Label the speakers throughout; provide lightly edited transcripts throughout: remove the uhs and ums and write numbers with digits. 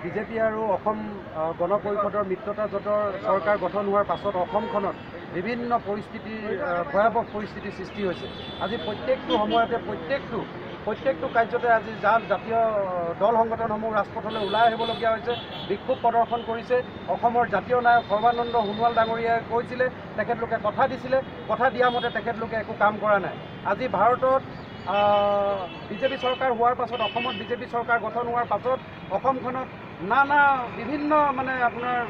Speaker 1: BJP আৰু অসম গণ পৰিষদৰ মিত্ৰতা জোঁটৰ চৰকাৰ গঠন হোৱাৰ পাছত অসমখনত বিভিন্ন পৰিস্থিতিৰ ভয়াৱহ পৰিস্থিতিৰ সৃষ্টি হৈছে। আজি প্ৰত্যেকটো সময়তে প্ৰত্যেকটো কাৰ্যতে আজি জাতীয় দল সংগঠনসমূহ ৰাজপথলৈ ওলাই আহিবলগীয়া হৈছে, বিক্ষোভ প্ৰদৰ্শন কৰিছে। অসমৰ জাতীয় নায়ক সৰ্বানন্দ সোণোৱাল ডাঙৰীয়াই কৈছিলে, তেখেতলোকে কথা দিছিলে, কথা দিয়া মতে তেখেতলোকে একো কাম কৰা নাই। আজি ভাৰতত বিজেপি চৰকাৰ হোৱাৰ পাছত, অসমত বিজেপি চৰকাৰ গঠন হোৱাৰ পাছত অসমখনত নানা বিভিন্ন মানে আপোনাৰ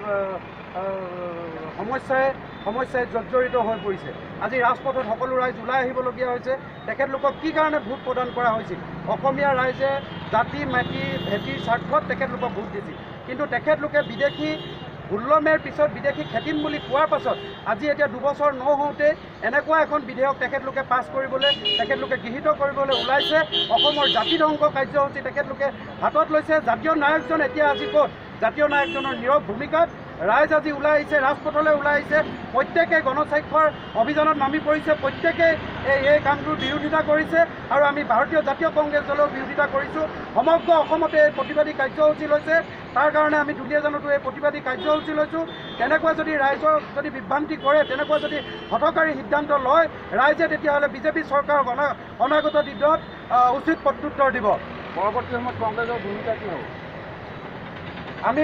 Speaker 1: সমস্যাই জৰ্জৰিত হৈ পৰিছে। আজি ৰাজপথত সকলো ৰাইজ ওলাই আহিবলগীয়া হৈছে। তেখেতলোকক কি কাৰণে ভোট প্ৰদান কৰা হৈছিল? অসমীয়া ৰাইজে জাতি মাটি ভেটিৰ স্বাৰ্থত তেখেতলোকক ভোট দিছিল, কিন্তু তেখেতলোকে বিদেশী 16 মে'ৰ পিছত বিদেশী খেদিম বুলি কোৱাৰ পাছত আজি এতিয়া 2 বছৰ নহওঁতে এনেকুৱা এখন বিধেয়ক তেখেতলোকে পাছ কৰিবলৈ, তেখেতলোকে গৃহীত কৰিবলৈ ওলাইছে। অসমৰ জাতি ধ্বংস কাৰ্যসূচী তেখেতলোকে হাতত লৈছে। জাতীয় নায়কজন এতিয়া আজি ক'ত? জাতীয় নায়কজনৰ নীৰৱ ভূমিকাত ৰাইজ আজি ওলাই আহিছে, ৰাজপথলৈ ওলাই আহিছে। প্ৰত্যেকে গণস্বাক্ষৰ অভিযানত নামি পৰিছে, প্ৰত্যেকে এই কামটোৰ বিৰোধিতা কৰিছে আৰু আমি ভাৰতীয় জাতীয় কংগ্ৰেছ দলৰ বিৰোধিতা কৰিছোঁ। সমগ্ৰ অসমতে এই প্ৰতিবাদী কাৰ্যসূচী লৈছে। তাৰ কাৰণে আমি দুলীয়াজানতো এই প্ৰতিবাদী কাৰ্যসূচী লৈছোঁ। তেনেকুৱা যদি ৰাইজক যদি বিভ্ৰান্তি কৰে, তেনেকুৱা যদি হঠকাৰী সিদ্ধান্ত লয় ৰাইজে, তেতিয়াহ'লে বিজেপি চৰকাৰক অনাগত দিনত উচিত প্ৰত্যুত্তৰ দিব।
Speaker 2: পৰৱৰ্তী সময়ত কংগ্ৰেছৰ ভূমিকা কি হ'ব?
Speaker 1: আমি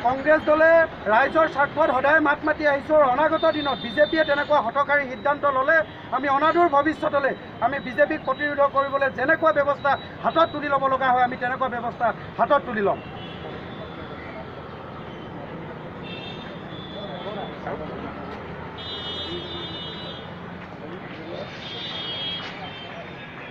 Speaker 1: কংগ্ৰেছ দলে ৰাইজৰ স্বাৰ্থত সদায় মাত মাতি আহিছোঁ। অনাগত দিনত বিজেপিয়ে তেনেকুৱা হঠকাৰী সিদ্ধান্ত ল'লে আমি অনাদূৰ ভৱিষ্যতলৈ আমি বিজেপিক প্ৰতিৰোধ কৰিবলৈ যেনেকুৱা ব্যৱস্থা হাতত তুলি ল'ব লগা হয়, আমি তেনেকুৱা ব্যৱস্থা হাতত তুলি ল'ম।